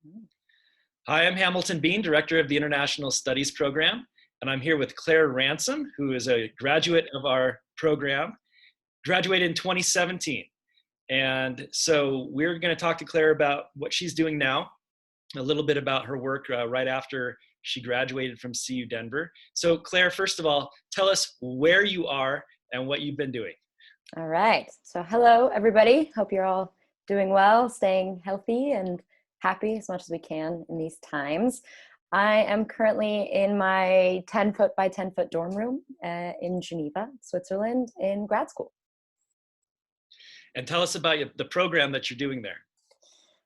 Mm. Hi, I'm Hamilton Bean, Director of the International Studies Program, and I'm here with Claire Ransom, who is a graduate of our program, graduated in 2017. And so we're going to talk to Claire about what she's doing now, a little bit about her work right after she graduated from CU Denver. So Claire, first of all, tell us where you are and what you've been doing. All right. So hello, everybody. Hope you're all doing well, staying healthy and happy as much as we can in these times. I am currently in my 10-foot by 10-foot dorm room in Geneva, Switzerland, in grad school. And tell us about the program that you're doing there.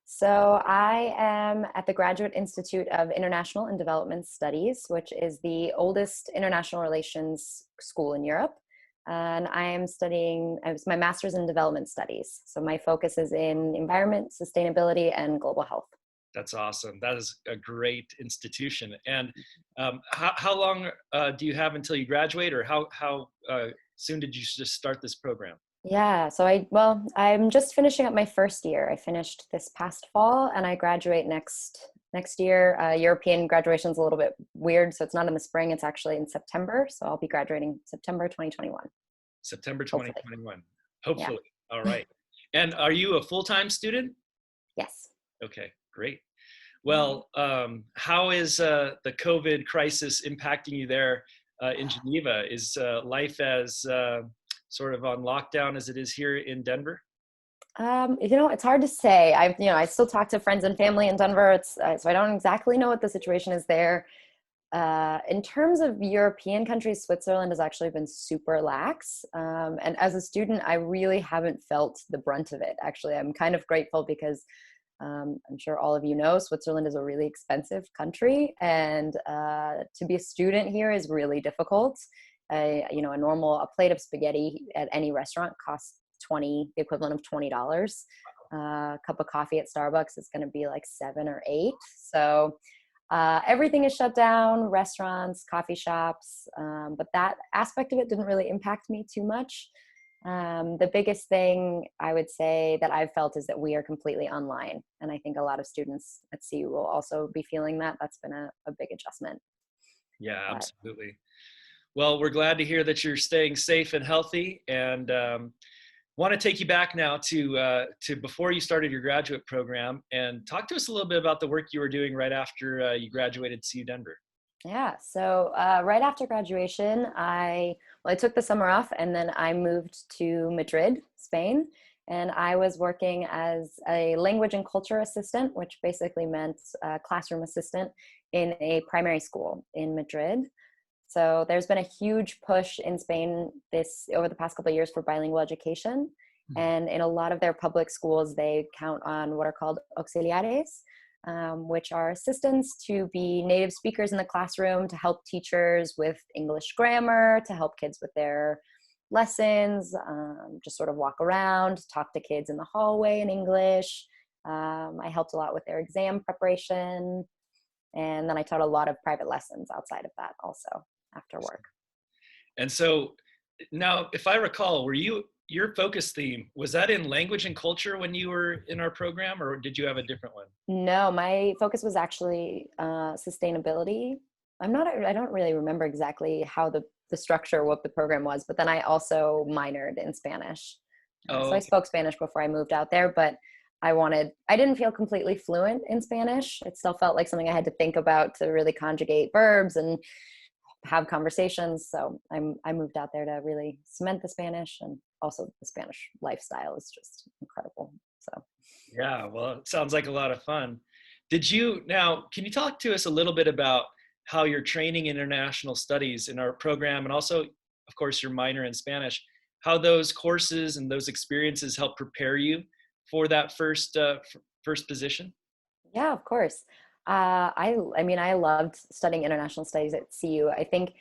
So I am at the Graduate Institute of International and Development Studies, which is the oldest international relations school in Europe. And I am studying, my master's in development studies. So my focus is in environment, sustainability, and global health. That's awesome. That is a great institution. And how long do you have until you graduate, or how soon did you just start this program? Yeah, so I'm just finishing up my first year. I finished this past fall, and I graduate next year. European graduation is a little bit weird, so it's not in the spring. It's actually in September. So I'll be graduating September 2021. September Hopefully. 2021. Hopefully. Yeah. All right. And are you a full-time student? Yes. Okay, great. Well, how is the COVID crisis impacting you there in Geneva? Is life as sort of on lockdown as it is here in Denver? It's hard to say. I still talk to friends and family in Denver. So I don't exactly know what the situation is there. In terms of European countries, Switzerland has actually been super lax. And as a student, I really haven't felt the brunt of it. Actually, I'm kind of grateful because I'm sure all of you know, Switzerland is a really expensive country, and to be a student here is really difficult. A plate of spaghetti at any restaurant costs the equivalent of $20. A cup of coffee at Starbucks is going to be like 7 or 8. So everything is shut down, restaurants, coffee shops. But that aspect of it didn't really impact me too much. The biggest thing I would say that I've felt is that we are completely online. And I think a lot of students at CU will also be feeling that. That's been a big adjustment. Yeah, But absolutely. Well, we're glad to hear that you're staying safe and healthy, and want to take you back now to before you started your graduate program, and talk to us a little bit about the work you were doing right after you graduated CU Denver. yeah, so right after graduation, I took the summer off, and then I moved to Madrid, Spain. And I was working as a language and culture assistant, which basically meant a classroom assistant in a primary school in Madrid. So there's been a huge push in Spain over the past couple of years for bilingual education. And in a lot of their public schools, they count on what are called auxiliares, which are assistants to be native speakers in the classroom, to help teachers with English grammar, to help kids with their lessons, just sort of walk around, talk to kids in the hallway in English. I helped a lot with their exam preparation. And then I taught a lot of private lessons outside of that also after work. And so now, if I recall, your focus theme, was that in language and culture when you were in our program, or did you have a different one? No, my focus was actually sustainability. I don't really remember exactly how the structure, what the program was, but then I also minored in Spanish. Oh, So I okay. spoke Spanish before I moved out there, but I didn't feel completely fluent in Spanish. It still felt like something I had to think about to really conjugate verbs and have conversations. So I moved out there to really cement the Spanish, and also the Spanish lifestyle is just incredible. So. Yeah, well, it sounds like a lot of fun. Can you talk to us a little bit about how your training in international studies in our program, and also, of course, your minor in Spanish, how those courses and those experiences help prepare you for that first position? Yeah, of course. I loved studying international studies at CU. I think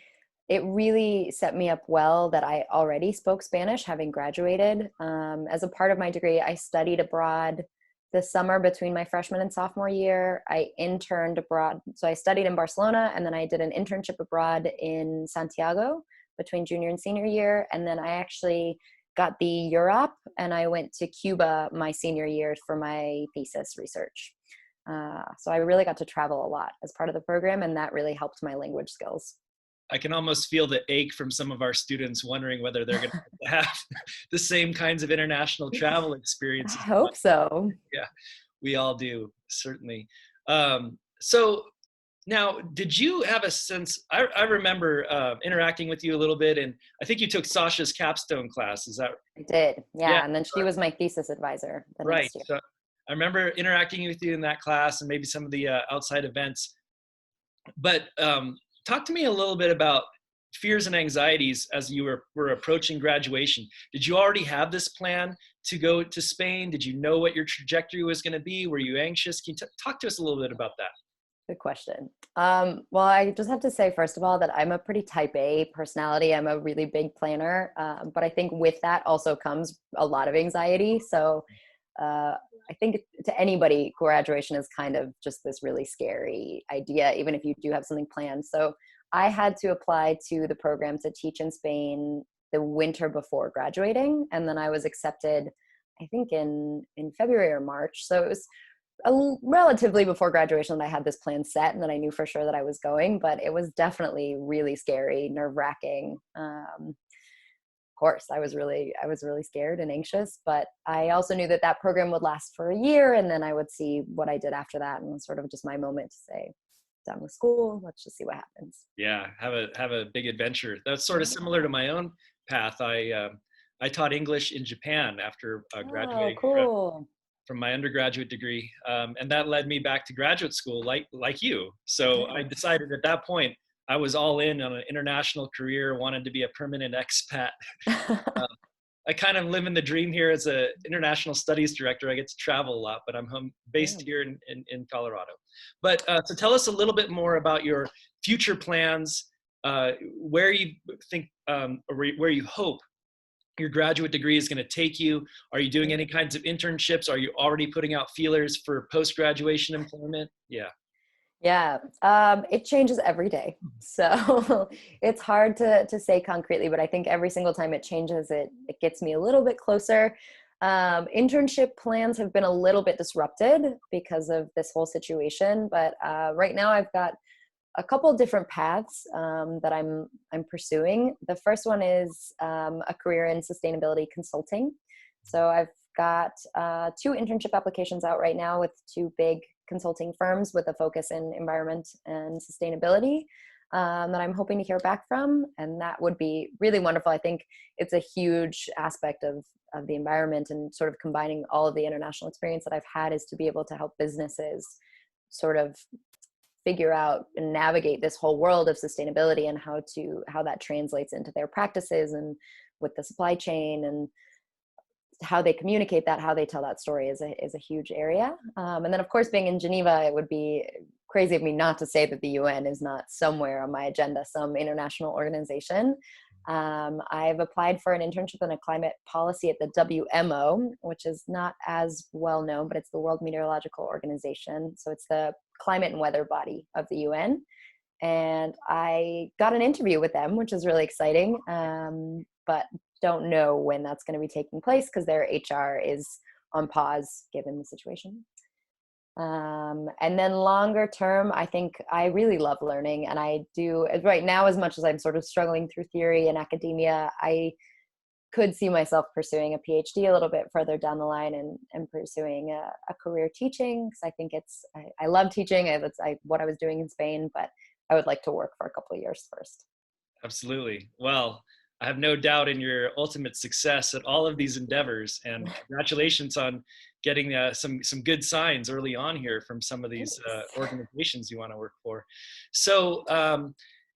it really set me up well that I already spoke Spanish, having graduated. As a part of my degree, I studied abroad the summer between my freshman and sophomore year. I interned abroad. So I studied in Barcelona, and then I did an internship abroad in Santiago between junior and senior year. And then I actually got the Europe, and I went to Cuba my senior year for my thesis research. So I really got to travel a lot as part of the program, and that really helped my language skills. I can almost feel the ache from some of our students wondering whether they're going to have the same kinds of international travel I experiences. hope so. Yeah, we all do, certainly. So now, did you have a sense? I remember interacting with you a little bit, and I think you took Sasha's capstone class. Is that? I did. Yeah, Yeah. And then she was my thesis advisor the right. next year. So I remember interacting with you in that class, and maybe some of the outside events. But talk to me a little bit about fears and anxieties as you were approaching graduation. Did you already have this plan to go to Spain? Did you know what your trajectory was going to be? Were you anxious? Can you talk to us a little bit about that? Good question. Well, I just have to say, first of all, that I'm a pretty type A personality. I'm a really big planner. But I think with that also comes a lot of anxiety. So I think to anybody, graduation is kind of just this really scary idea, even if you do have something planned. So I had to apply to the program to teach in Spain the winter before graduating. And then I was accepted, I think in February or March. So it was relatively before graduation that I had this plan set and that I knew for sure that I was going, but it was definitely really scary, nerve-wracking. Of course, I was really scared and anxious, but I also knew that that program would last for a year, and then I would see what I did after that, and it was sort of just my moment to say, done with school, let's just see what happens. Yeah, have a big adventure. That's sort of similar to my own path. I taught English in Japan after Oh, graduating cool. from my undergraduate degree, and that led me back to graduate school, like you. So I Nice. decided at that point I was all in on an international career, wanted to be a permanent expat. I kind of live in the dream here as an international studies director. I get to travel a lot, but I'm based Yeah. here in Colorado. But so tell us a little bit more about your future plans, where you think, or where you hope your graduate degree is going to take you. Are you doing any kinds of internships? Are you already putting out feelers for post-graduation employment? Yeah. Yeah, it changes every day. So it's hard to say concretely, but I think every single time it changes, it gets me a little bit closer. Internship plans have been a little bit disrupted because of this whole situation, but right now I've got a couple of different paths that I'm pursuing. The first one is a career in sustainability consulting. So I've got 2 internship applications out right now with 2 big consulting firms with a focus in environment and sustainability that I'm hoping to hear back from, and that would be really wonderful. I think it's a huge aspect of the environment, and sort of combining all of the international experience that I've had is to be able to help businesses sort of figure out and navigate this whole world of sustainability and how that translates into their practices and with the supply chain, and how they communicate that, how they tell that story is a huge area. And then of course, being in Geneva, it would be crazy of me not to say that the UN is not somewhere on my agenda, some international organization. I've applied for an internship in a climate policy at the WMO, which is not as well known, but it's the World Meteorological Organization. So it's the climate and weather body of the UN. And I got an interview with them, which is really exciting, but don't know when that's going to be taking place because their HR is on pause given the situation. And then longer term, I think I really love learning, and I do right now, as much as I'm sort of struggling through theory and academia, I could see myself pursuing a PhD a little bit further down the line, and pursuing a career teaching, because I think I love teaching. That's what I was doing in Spain, but I would like to work for a couple of years first. Absolutely. Well, I have no doubt in your ultimate success at all of these endeavors, and congratulations on getting some good signs early on here from some of these organizations you want to work for. So,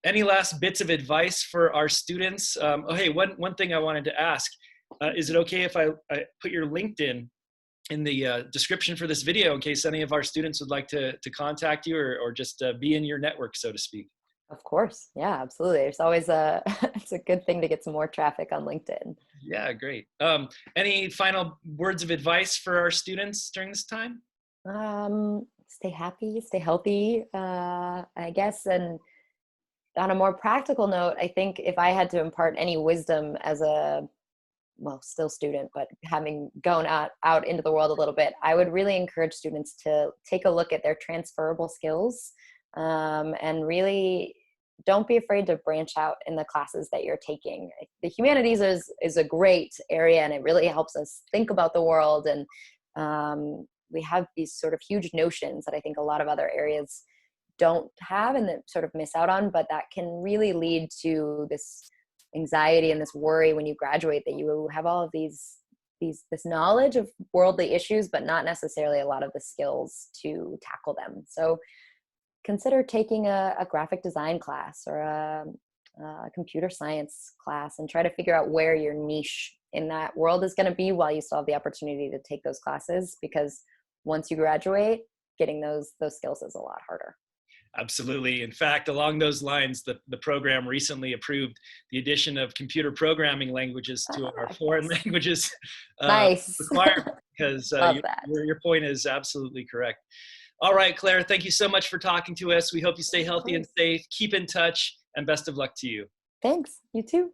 any last bits of advice for our students? Oh, hey, one thing I wanted to ask: is it okay if I put your LinkedIn in the description for this video in case any of our students would like to contact you, or just be in your network, so to speak? Of course. Yeah, absolutely. It's always it's a good thing to get some more traffic on LinkedIn. Yeah, great. Any final words of advice for our students during this time? Stay happy, stay healthy, I guess. And on a more practical note, I think if I had to impart any wisdom as a well, still student, but having gone out into the world a little bit, I would really encourage students to take a look at their transferable skills, and really don't be afraid to branch out in the classes that you're taking. The humanities is a great area, and it really helps us think about the world. And we have these sort of huge notions that I think a lot of other areas don't have and that sort of miss out on, but that can really lead to this anxiety and this worry when you graduate, that you have all of this knowledge of worldly issues, but not necessarily a lot of the skills to tackle them. So consider taking a graphic design class or a computer science class, and try to figure out where your niche in that world is going to be while you still have the opportunity to take those classes, because once you graduate, getting those skills is a lot harder. Absolutely. In fact, along those lines, the program recently approved the addition of computer programming languages to our foreign Yes. languages Nice. requirement, because Love that. your point is absolutely correct. All right, Claire, thank you so much for talking to us. We hope you stay Of healthy and course. safe. Keep in touch, and best of luck to you. Thanks. You too.